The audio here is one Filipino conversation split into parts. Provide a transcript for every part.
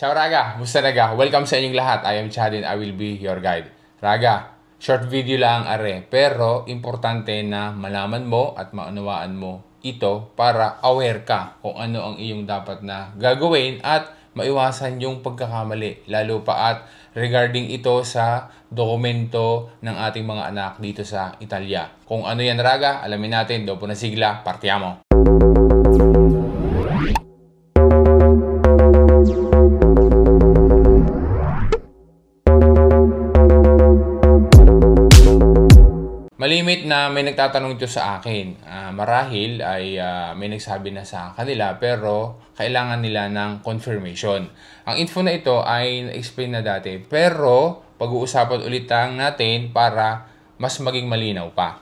Ciao Raga! Musta Raga? Welcome sa inyong lahat. I am Chadin. I will be your guide. Raga, short video lang are. Pero importante na malaman mo at maunawaan mo ito para aware ka kung ano ang iyong dapat na gagawin at maiwasan yung pagkakamali. Lalo pa at regarding ito sa dokumento ng ating mga anak dito sa Italia. Kung ano yan Raga, alamin natin. Dopo na sigla, partiamo! Malimit na may nagtatanong ito sa akin. Marahil ay may nagsabi na sa kanila pero kailangan nila ng confirmation. Ang info na ito ay na-explain na dati pero pag-uusapan ulit natin para mas maging malinaw pa.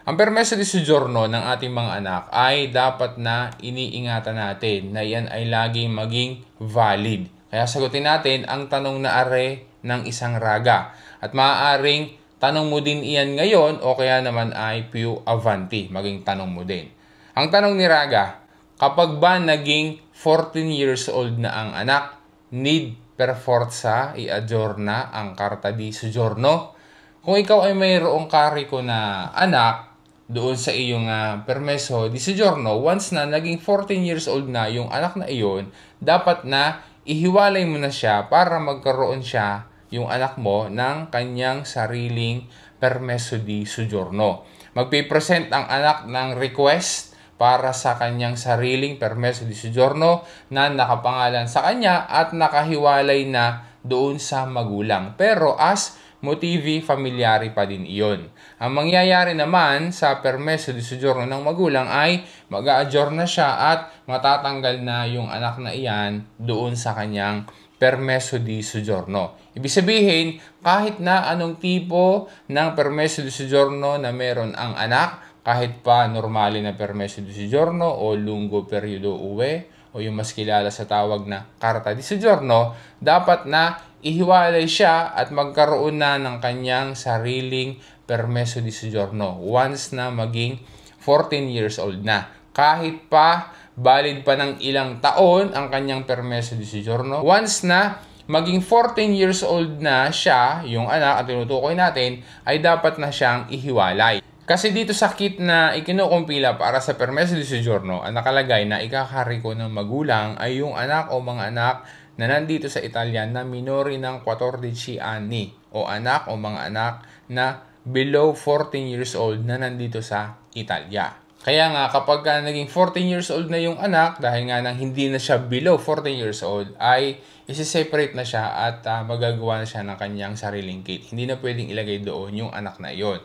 Ang permeso di soggiorno ng ating mga anak ay dapat na iniingatan natin na yan ay laging maging valid. Kaya sagutin natin ang tanong na are ng isang raga at maaaring tanong mo din iyan ngayon o kaya naman ay più avanti, maging tanong mo din. Ang tanong ni Raga, kapag ba naging 14 years old na ang anak, need per forza i-aggiorna ang Carta di Soggiorno? Kung ikaw ay mayroong kariko na anak doon sa iyong permeso di soggiorno, once na naging 14 years old na yung anak na iyon, dapat na ihiwalay mo na siya para magkaroon siya yung anak mo ng kanyang sariling permeso di soggiorno. Magpipresent ang anak ng request para sa kanyang sariling permeso di soggiorno na nakapangalan sa kanya at nakahiwalay na doon sa magulang. Pero as motivi familiari pa din iyon. Ang mangyayari naman sa permeso di soggiorno ng magulang ay mag-a-aggiorna siya at matatanggal na yung anak na iyan doon sa kanyang permeso di soggiorno. Ibig sabihin, kahit na anong tipo ng permeso di soggiorno na meron ang anak, kahit pa normali na permeso di soggiorno o lungo periodo uwe o yung mas kilala sa tawag na Carta di Soggiorno, dapat na ihiwalay siya at magkaroon na ng kanyang sariling permeso di soggiorno once na maging 14 years old na. Kahit pa valid pa ng ilang taon ang kanyang permeso di soggiorno, once na maging 14 years old na siya, yung anak at tinutukoy natin, ay dapat na siyang ihiwalay. Kasi dito sa kit na ikinukumpila para sa permeso di soggiorno, ang nakalagay na ikakariko ng magulang ay yung anak o mga anak na nandito sa Italia na minori ng 14 anni o anak o mga anak na below 14 years old na nandito sa Italia. Kaya nga kapag naging 14 years old na yung anak, dahil nga nang hindi na siya below 14 years old, ay isi-separate na siya at magagawa na siya ng kanyang sariling kit. Hindi na pwedeng ilagay doon yung anak na iyon.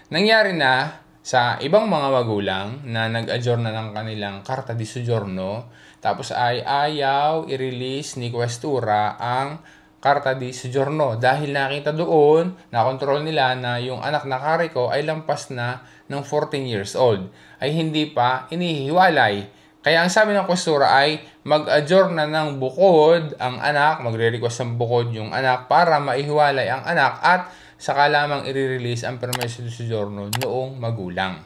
Nangyari na sa ibang mga magulang na nag-aggiorna ng kanilang Carta di Soggiorno, tapos ay ayaw i-release ni Questura ang Carta di Soggiorno dahil nakita doon, na-control nila na yung anak na kariko ay lampas na ng 14 years old, ay hindi pa inihiwalay. Kaya ang sabi ng Questura ay mag-aggiorna ng bukod ang anak, magre-request ng bukod yung anak para maihiwalay ang anak at saka lamang i-release ang permeso di soggiorno noong magulang.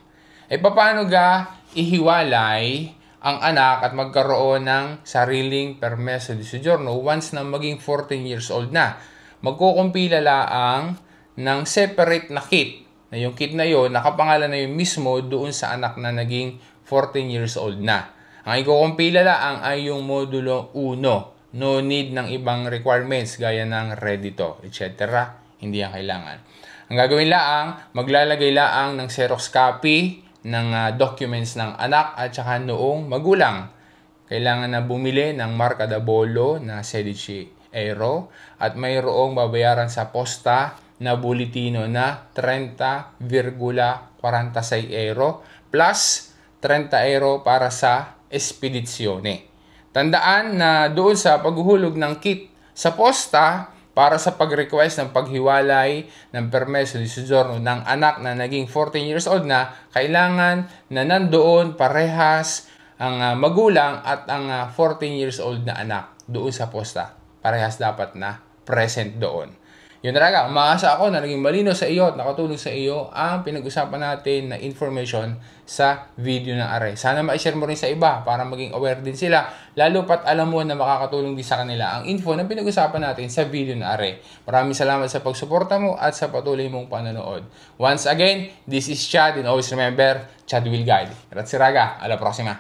Paano ga ihiwalay ang anak at magkaroon ng sariling permeso di soggiorno once na maging 14 years old na? Magkukumpila laang ng separate na kit. Na yung kit na yun, nakapangalan na yun mismo doon sa anak na naging 14 years old na. Ang ikukumpila laang ay yung modulo 1. No need ng ibang requirements gaya ng redito, etc. Hindi yan kailangan. Ang gagawin laang, maglalagay laang ng Xerox copy ng documents ng anak at saka noong magulang. Kailangan na bumili ng marca da bollo na 16 euro at mayroong babayaran sa posta na buletino na 30,46 euro plus 30 euro para sa espedizione. Tandaan na doon sa paghuhulog ng kit sa posta para sa pag-request ng paghiwalay ng permeso di soggiorno ng anak na naging 14 years old na, kailangan na nandoon parehas ang magulang at ang 14 years old na anak doon sa posta. Parehas dapat na present doon. Yun talaga, umaasa ako na naging malino sa iyo at nakatulong sa iyo ang pinag-usapan natin na information sa video na are. Sana ma-share mo rin sa iba para maging aware din sila. Lalo pat alam mo na makakatulong din sa kanila ang info na pinag-usapan natin sa video na are. Maraming salamat sa pagsuporta mo at sa patuloy mong panonood. Once again, this is Chad and always remember, Chad will guide. Grazie raga, alla prossima!